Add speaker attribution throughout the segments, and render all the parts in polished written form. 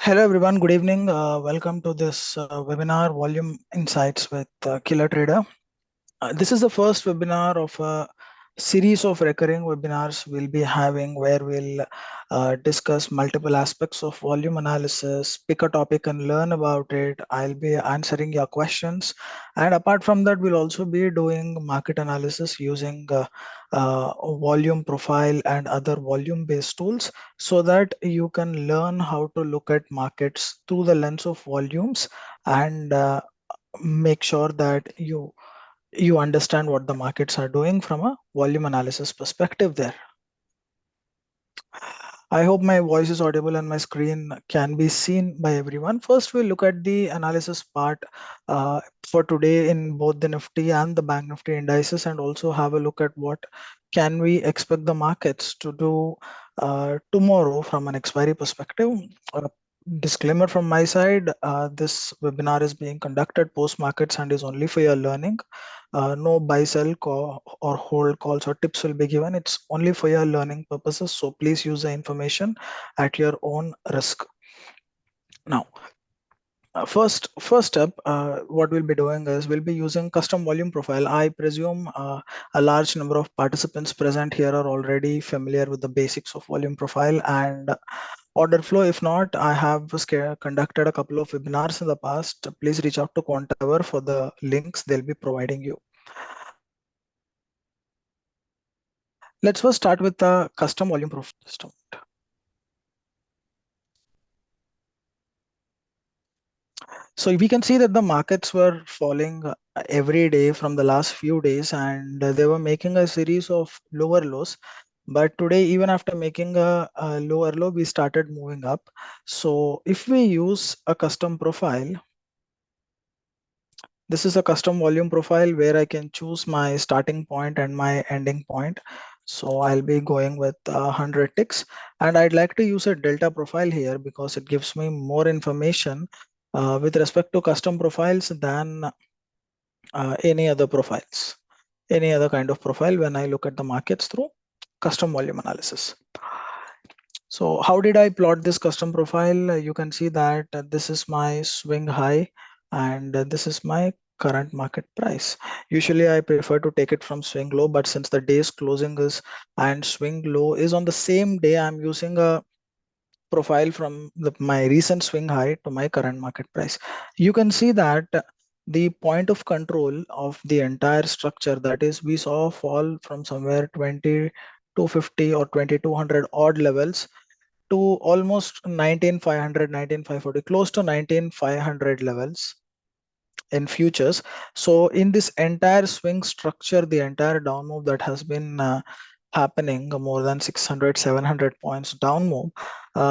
Speaker 1: Hello everyone, good evening. Welcome to this webinar, Volume Insights with Killer Trader. This is the first webinar of a series of recurring webinars we'll be having where we'll discuss multiple aspects of volume analysis, pick a topic and learn about it. I'll be answering your questions. And apart from that, we'll also be doing market analysis using volume profile and other volume based tools so that you can learn how to look at markets through the lens of volumes and make sure that you understand what the markets are doing from a volume analysis perspective there. I hope my voice is audible and my screen can be seen by everyone. First, we'll look at the analysis part for today in both the Nifty and the Bank Nifty indices, and also have a look at what can we expect the markets to do tomorrow from an expiry perspective. Disclaimer from my side, this webinar is being conducted post markets and is only for your learning. No buy, sell, call, or hold calls or tips will be given. It's only for your learning purposes. So please use the information at your own risk. Now, first step, what we'll be doing is we'll be using custom volume profile. I presume a large number of participants present here are already familiar with the basics of volume profile and order flow. If not, I have conducted a couple of webinars in the past. Please reach out to Quantover for the links they'll be providing you. Let's first start with the custom volume profile system. So we can see that the markets were falling every day from the last few days, and they were making a series of lower lows. But today, even after making a lower low, we started moving up. So if we use a custom profile, this is a custom volume profile where I can choose my starting point and my ending point. So I'll be going with 100 ticks, and I'd like to use a delta profile here because it gives me more information with respect to custom profiles than any other profiles, any other kind of profile when I look at the markets through custom volume analysis. So how did I plot this custom profile? You can see that this is my swing high and this is my current market price. Usually I prefer to take it from swing low, but since the day's closing is and swing low is on the same day, I'm using a profile from my recent swing high to my current market price. You can see that the point of control of the entire structure, that is we saw a fall from somewhere 2250 or 2200 odd levels to almost 19500, 19540, close to 19500 levels in futures. So in this entire swing structure, the entire down move that has been happening, more than 600 700 points down move,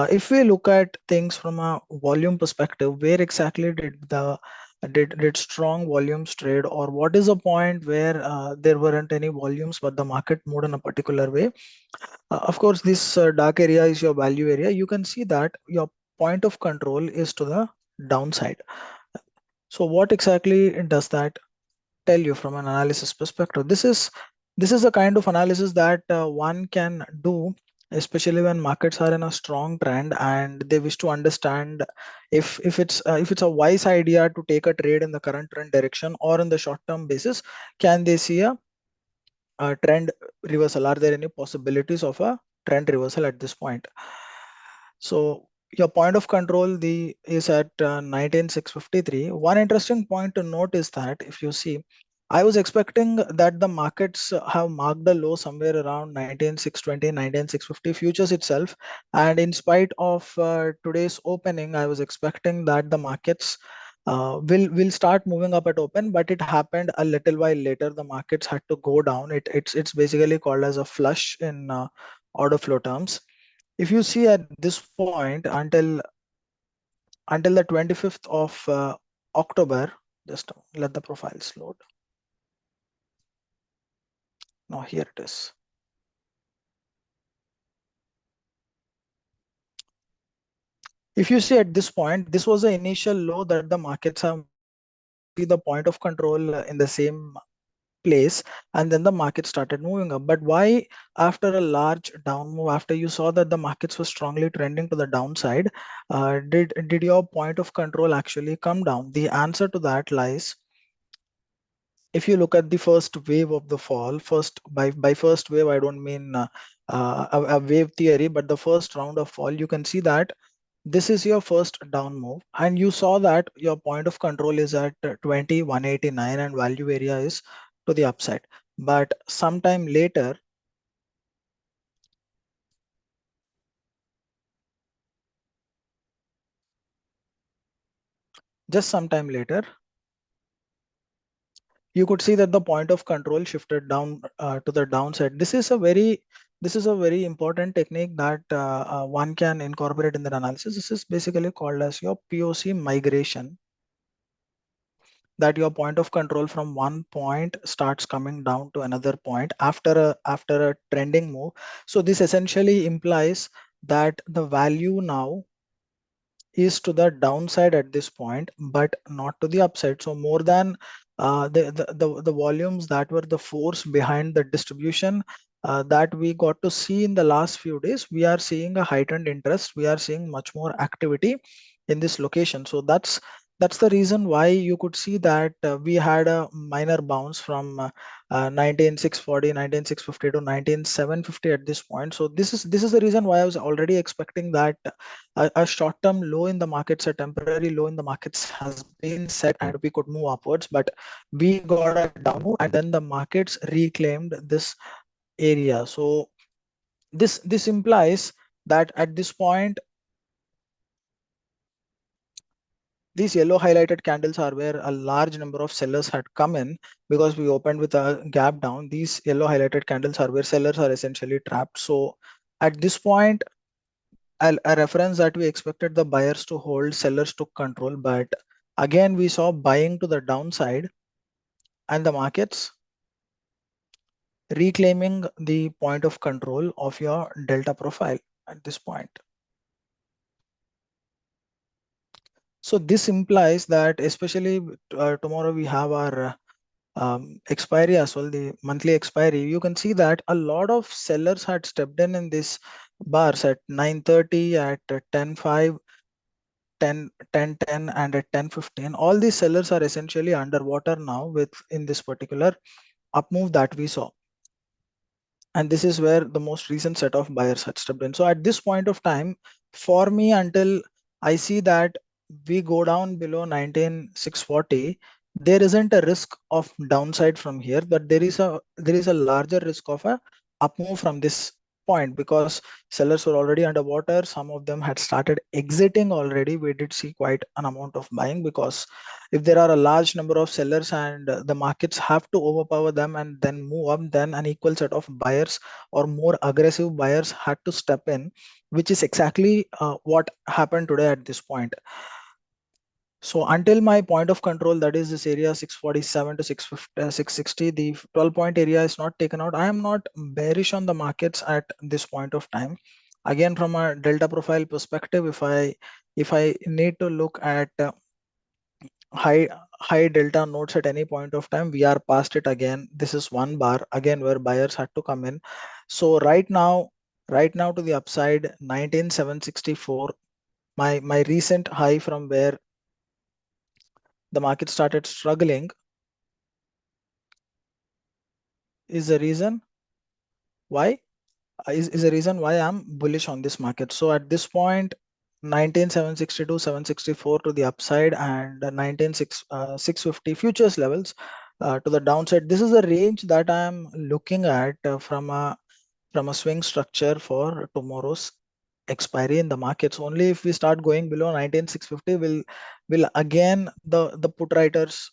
Speaker 1: if we look at things from a volume perspective, where exactly did strong volumes trade, or what is a point where there weren't any volumes but the market moved in a particular way? Of course, this dark area is your value area. You can see that your point of control is to the downside. So what exactly does that tell you from an analysis perspective? This is a kind of analysis that one can do, especially when markets are in a strong trend and they wish to understand if it's a wise idea to take a trade in the current trend direction or in the short term basis. Can they see a trend reversal? Are there any possibilities of a trend reversal at this point? So your point of control is at 19653. One interesting point to note is that if you see, I was expecting that the markets have marked a low somewhere around 19620, 19650 futures itself. And in spite of today's opening, I was expecting that the markets will start moving up at open, but it happened a little while later. The markets had to go down. It's basically called as a flush in order flow terms. If you see at this point until the 25th of October, just let the profiles load. Now here it is. If you see at this point, this was the initial low that the markets have. See the point of control in the same place, and then the market started moving up. But why after a large down move, after you saw that the markets were strongly trending to the downside, did your point of control actually come down? The answer to that lies, if you look at the first wave of the fall, first by first wave I don't mean a wave theory, but the first round of fall, you can see that this is your first down move, and you saw that your point of control is at 2189 and value area is to the upside. But sometime later, just sometime later, you could see that the point of control shifted down to the downside. This is a very important technique that one can incorporate in their analysis. This is basically called as your POC migration, that your point of control from one point starts coming down to another point after a trending move. So this essentially implies that the value now is to the downside at this point, but not to the upside. So more than the volumes that were the force behind the distribution that we got to see in the last few days, we are seeing a heightened interest. We are seeing much more activity in this location. So that's the reason why you could see that we had a minor bounce from 19640 to 19750 at this point. So this is the reason why I was already expecting that a short-term low in the markets, a temporary low in the markets has been set and we could move upwards, but we got a down move and then the markets reclaimed this area. So this implies that at this point, these yellow highlighted candles are where a large number of sellers had come in because we opened with a gap down. These yellow highlighted candles are where sellers are essentially trapped. So at this point, a reference that we expected the buyers to hold, sellers took control, but again we saw buying to the downside and the markets reclaiming the point of control of your delta profile at this point. So this implies that especially tomorrow we have our expiry as well, the monthly expiry. You can see that a lot of sellers had stepped in this bars at 9:30, at 10:05, 10:10 and at 10:15. All these sellers are essentially underwater now with in this particular up move that we saw. And this is where the most recent set of buyers had stepped in. So at this point of time, for me, until I see that we go down below 19,640, there isn't a risk of downside from here, but there is a larger risk of a up move from this point because sellers were already underwater. Some of them had started exiting already. We did see quite an amount of buying because if there are a large number of sellers and the markets have to overpower them and then move up, then an equal set of buyers or more aggressive buyers had to step in, which is exactly what happened today at this point. So until my point of control, that is this area 647 to 660, the 12 point area is not taken out, I am not bearish on the markets at this point of time. Again, from a delta profile perspective, if I need to look at high high delta nodes at any point of time, we are past it again. This is one bar again where buyers had to come in. So right now to the upside, 19764, my recent high from where the market started struggling, is the reason why is the reason why I'm bullish on this market. So at this point, 19762, 764 to the upside, and 19650 futures levels to the downside. This is the range that I'm looking at from a swing structure for tomorrow's expiry in the markets. Only if we start going below 19650 will again the put writers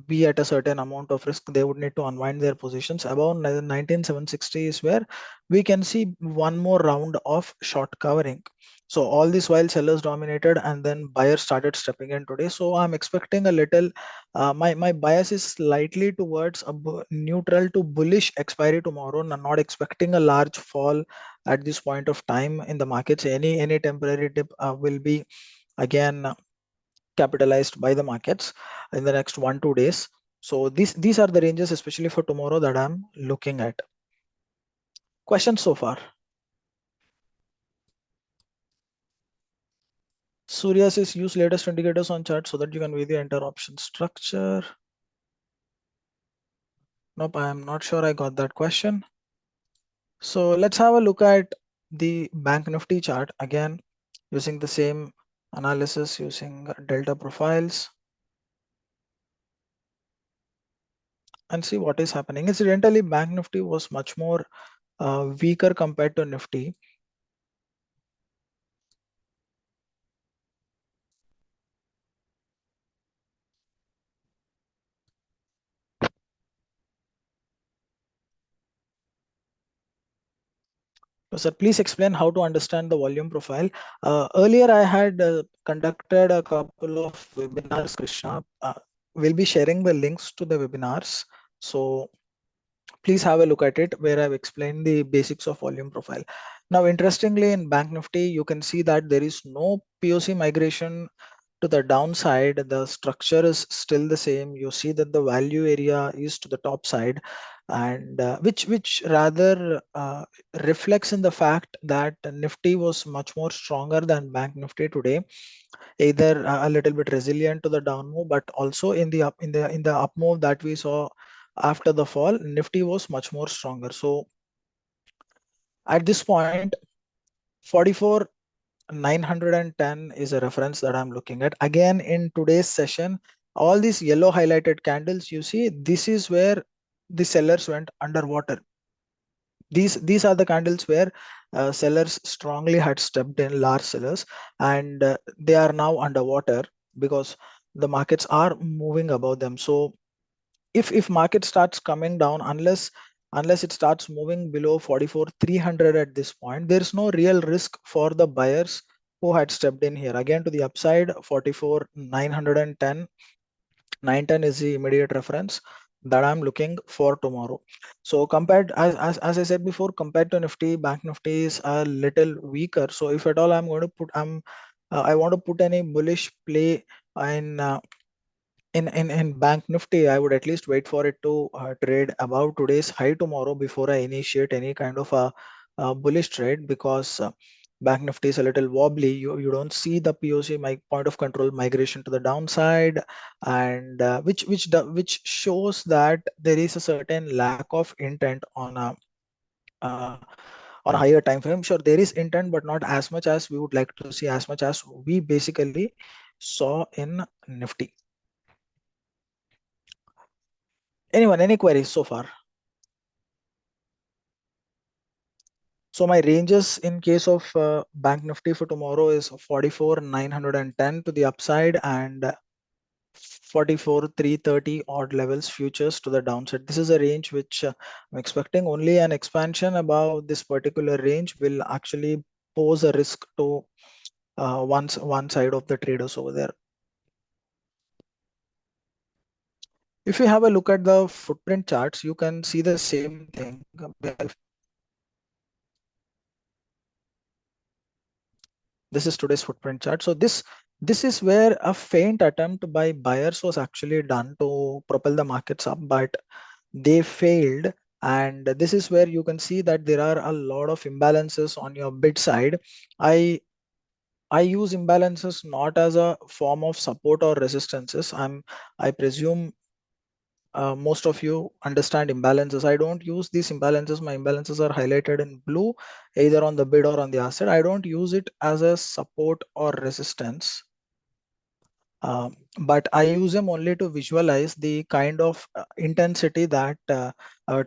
Speaker 1: be at a certain amount of risk. They would need to unwind their positions. Above 19760 is where we can see one more round of short covering. So all this while sellers dominated and then buyers started stepping in today. So I'm expecting a little, my bias is slightly towards a neutral to bullish expiry tomorrow. I'm not expecting a large fall at this point of time in the markets. Any temporary dip will be again capitalized by the markets in the next 1-2 days. So these are the ranges, especially for tomorrow, that I'm looking at. Questions so far? Surya says use latest indicators on chart so that you can view the entire option structure. Nope, I am not sure I got that question. So let's have a look at the Bank Nifty chart again, using the same analysis, using delta profiles, and see what is happening. Incidentally, Bank Nifty was much more weaker compared to Nifty. So, sir, please explain how to understand the volume profile. Earlier, I had conducted a couple of webinars, Krishna. We'll be sharing the links to the webinars. So please have a look at it, where I've explained the basics of volume profile. Now, interestingly, in Bank Nifty, you can see that there is no POC migration to the downside. The structure is still the same. You see that the value area is to the top side, and which rather reflects in the fact that Nifty was much more stronger than Bank Nifty today, either a little bit resilient to the down move, but also in the up move that we saw after the fall, Nifty was much more stronger. So at this point, 44,910 is a reference that I'm looking at. Again, in today's session, all these yellow highlighted candles, you see, this is where the sellers went underwater. These are the candles where sellers strongly had stepped in, large sellers, and they are now underwater because the markets are moving above them. So if market starts coming down, unless it starts moving below 44,300 at this point, there's no real risk for the buyers who had stepped in here. Again, to the upside, 44,910. 910 is the immediate reference that I'm looking for tomorrow. So compared, as I said before, compared to Nifty, Bank Nifty is a little weaker. So if at all I'm going to put, I want to put any bullish play in in Bank Nifty, I would at least wait for it to trade above today's high tomorrow before I initiate any kind of a bullish trade, because Bank Nifty is a little wobbly. You don't see the POC, my point of control, migration to the downside, and which shows that there is a certain lack of intent uh, on a higher time frame. Sure, there is intent, but not as much as we would like to see, as much as we basically saw in Nifty. Anyone, any queries so far? So my ranges in case of Bank Nifty for tomorrow is 44,910 to the upside, and 44,330 odd levels futures to the downside. This is a range which I'm expecting. Only an expansion above this particular range will actually pose a risk to one side of the traders over there. If you have a look at the footprint charts, you can see the same thing. This is today's footprint chart. So this is where a faint attempt by buyers was actually done to propel the markets up, but they failed. And this is where you can see that there are a lot of imbalances on your bid side. I I use imbalances not as a form of support or resistances. I presume most of you understand imbalances. I don't use these imbalances. My imbalances are highlighted in blue, either on the bid or on the ask side. I don't use it as a support or resistance. But I use them only to visualize the kind of intensity that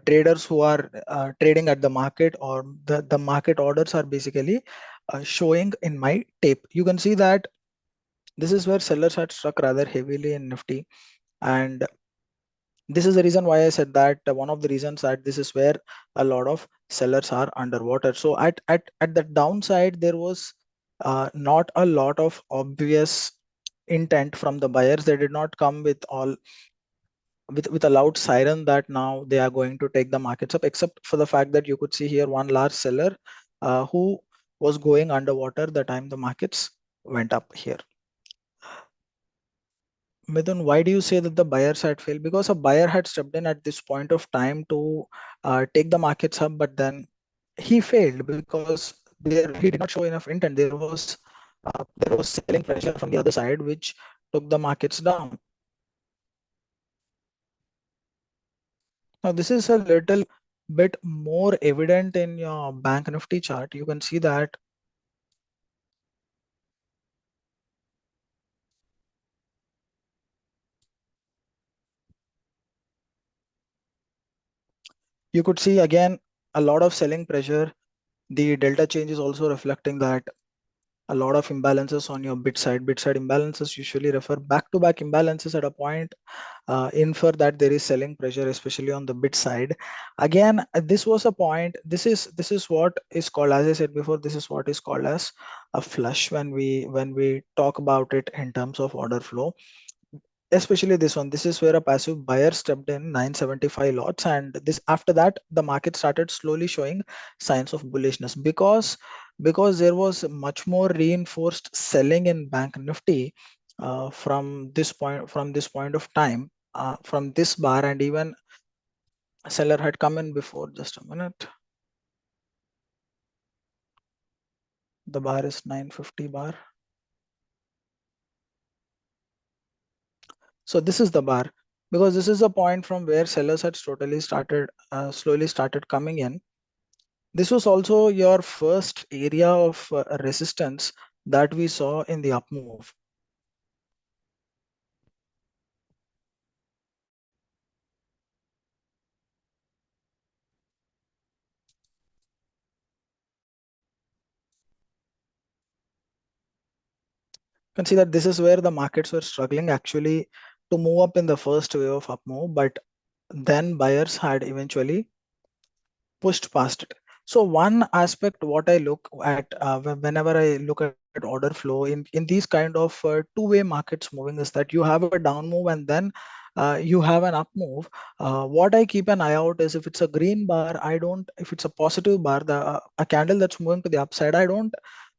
Speaker 1: traders who are trading at the market, or the market orders, are basically showing in my tape. You can see that this is where sellers had struck rather heavily in Nifty, and this is the reason why I said that one of the reasons that this is where a lot of sellers are underwater. So at the downside, there was not a lot of obvious intent from the buyers. They did not come with all with a loud siren that now they are going to take the markets up, except for the fact that you could see here one large seller who was going underwater the time the markets went up here. Midun, why do you say that the buyers had failed? Because a buyer had stepped in at this point of time to take the markets up, but then he failed because he did not show enough intent. There was selling pressure from the other side, which took the markets down. Now, this is a little bit more evident in your Bank Nifty chart. You can see that you could see again a lot of selling pressure. The delta change is also reflecting that a lot of imbalances on your bid side. Bid side imbalances usually refer back to back imbalances at a point, infer that there is selling pressure, especially on the bid side. Again, this was a point. This is what is called, as I said before, this is what is called as a flush when we talk about it in terms of order flow. Especially this one, this is where a passive buyer stepped in 975 lots, and this after that the market started slowly showing signs of bullishness because there was much more reinforced selling in Bank Nifty from this point of time, from this bar, and even a seller had come in before. Just a minute, the bar is 950 bar. So this is the bar, because this is a point from where sellers had totally started slowly started coming in. This was also your first area of resistance that we saw in the up move. You can see that this is where the markets were struggling actually to move up in the first wave of up move, but then buyers had eventually pushed past it. So one aspect what I look at whenever I look at order flow in these kind of two-way markets moving is that you have a down move and then you have an up move. What I keep an eye out is if it's a green bar, I don't. If it's a positive bar, a candle that's moving to the upside, I don't.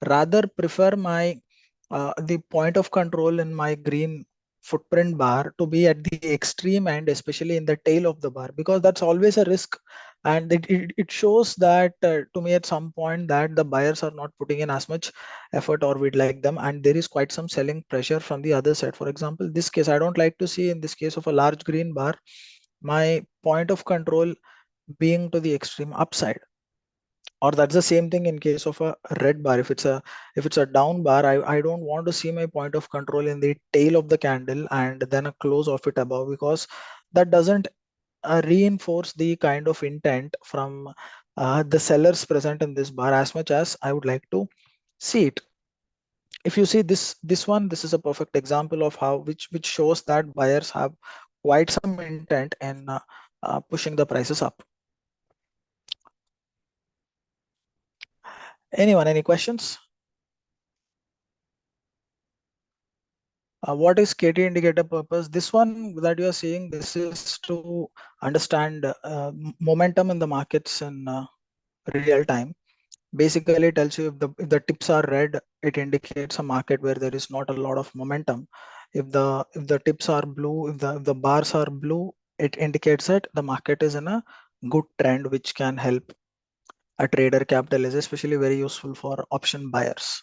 Speaker 1: Rather prefer my the point of control in my green footprint bar to be at the extreme end, especially in the tail of the bar, because that's always a risk, and it shows that to me at some point that the buyers are not putting in as much effort or we'd like them, and there is quite some selling pressure from the other side. For example, this case, I don't like to see in this case of a large green bar my point of control being to the extreme upside. Or that's the same thing in case of a red bar. If it's a down bar, I don't want to see my point of control in the tail of the candle and then a close of it above, because that doesn't reinforce the kind of intent from the sellers present in this bar as much as I would like to see it. If you see this one, this is a perfect example of how which shows that buyers have quite some intent in pushing the prices up. Anyone, any questions? What is KT indicator purpose? This one that you are seeing, this is to understand momentum in the markets in real time. Basically it tells you if the tips are red, it indicates a market where there is not a lot of momentum. If the tips are blue, if the bars are blue, it indicates that the market is in a good trend, which can help a trader capitalize, especially very useful for option buyers.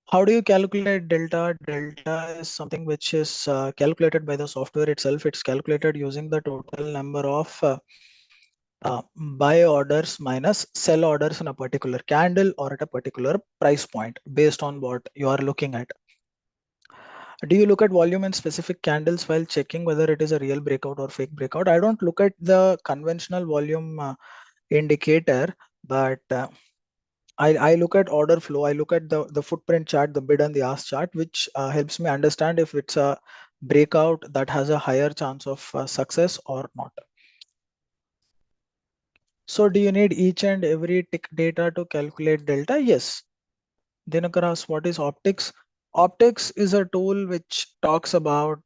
Speaker 1: How do you calculate delta? Delta is something which is calculated by the software itself. It's calculated using the total number of buy orders minus sell orders in a particular candle or at a particular price point based on what you are looking at. Do you look at volume in specific candles while checking whether it is a real breakout or fake breakout? I don't look at the conventional volume indicator, but I look at order flow. I look at the footprint chart, the bid and the ask chart, which helps me understand if it's a breakout that has a higher chance of success or not. So do you need each and every tick data to calculate delta? Yes. Dinakar asks, what is optics? Optics is a tool which talks about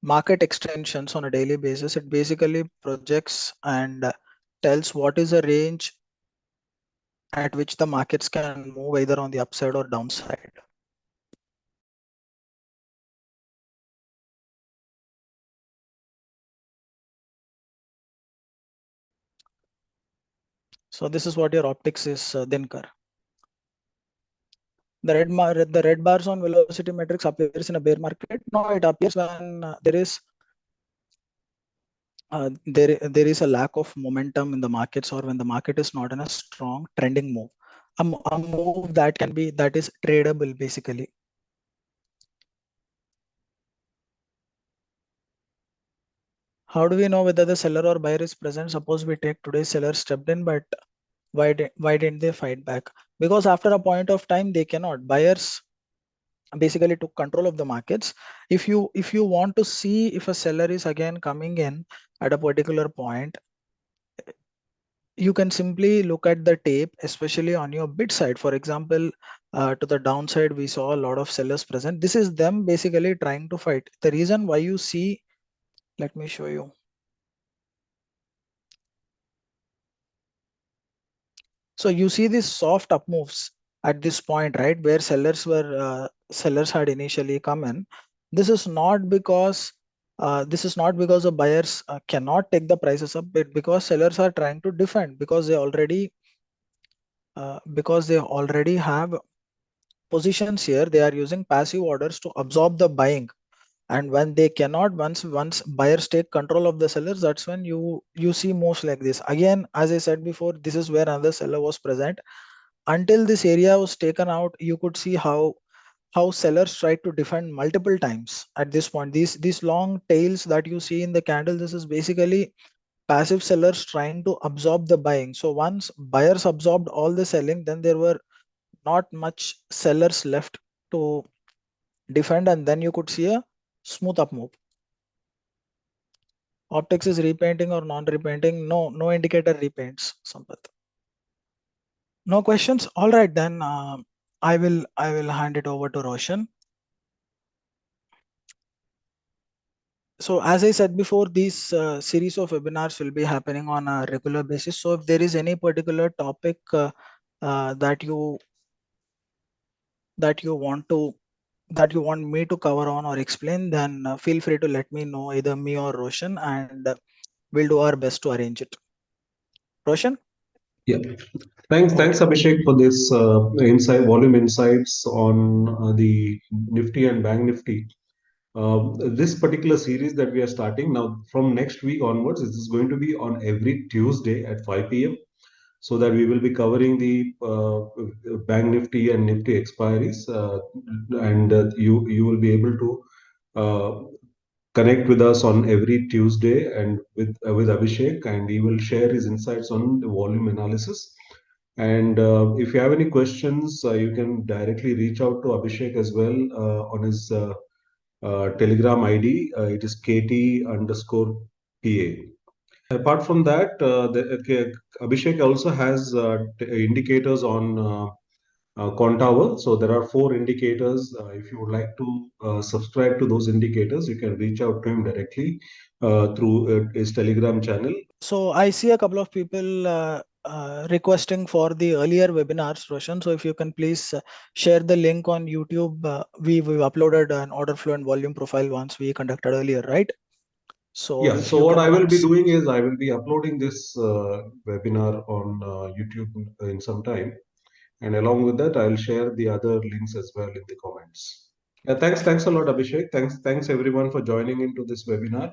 Speaker 1: market extensions on a daily basis. It basically projects and tells what is a range at which the markets can move either on the upside or downside. So this is what your optics is, Dinkar. The red bars on velocity matrix appears in a bear market. No, it appears when there is a lack of momentum in the markets, or when the market is not in a strong trending move. A move that is tradable basically. How do we know whether the seller or buyer is present? Suppose we take today's seller stepped in, but why didn't they fight back? Because after a point of time they cannot. Buyers basically took control of the markets. If you want to see if a seller is again coming in at a particular point, you can simply look at the tape, especially on your bid side. For example, to the downside, we saw a lot of sellers present. This is them basically trying to fight. The reason why you see, let me show you. So you see these soft up moves at this point, right, where sellers had initially come in. This is not because the buyers cannot take the prices up, but because sellers are trying to defend, because they already have positions here. They are using passive orders to absorb the buying, and when they cannot, once buyers take control of the sellers, that's when you see moves like this. Again, as I said before, this is where another seller was present. Until this area was taken out, you could see how sellers tried to defend multiple times at this point. These long tails that you see in the candle, this is basically passive sellers trying to absorb the buying. So once buyers absorbed all the selling, then there were not much sellers left to defend, and then you could see a smooth up move. Optics is repainting or non-repainting? No indicator repaints, Sampath. No questions? All right, then I will hand it over to Roshan. So as I said before, these series of webinars will be happening on a regular basis. So if there is any particular topic that you want me to cover on or explain, then feel free to let me know, either me or Roshan, and we'll do our best to arrange it. Roshan?
Speaker 2: Yeah. Thanks, Abhishek, for this volume insights on the Nifty and Bank Nifty. This particular series that we are starting now from next week onwards, this is going to be on every Tuesday at 5 p.m. So that we will be covering the Bank Nifty and Nifty expiries, and you will be able to uh, connect with us on every Tuesday and with Abhishek, and he will share his insights on the volume analysis. And if you have any questions, you can directly reach out to Abhishek as well on his Telegram ID. It is KT_PA. Apart from that, Abhishek also has indicators on Contour. So there are 4 indicators. If you would like to subscribe to those indicators, you can reach out to him directly through his Telegram channel.
Speaker 1: So I see a couple of people requesting for the earlier webinars, Roshan. So if you can please share the link on YouTube. We've uploaded an order flow and volume profile once we conducted earlier, right? So
Speaker 2: Yeah,
Speaker 1: if
Speaker 2: so
Speaker 1: you
Speaker 2: what
Speaker 1: can
Speaker 2: I will be
Speaker 1: once,
Speaker 2: doing is I will be uploading this webinar on YouTube in some time. And along with that, I'll share the other links as well in the comments. Thanks a lot, Abhishek. Thanks everyone for joining into this webinar.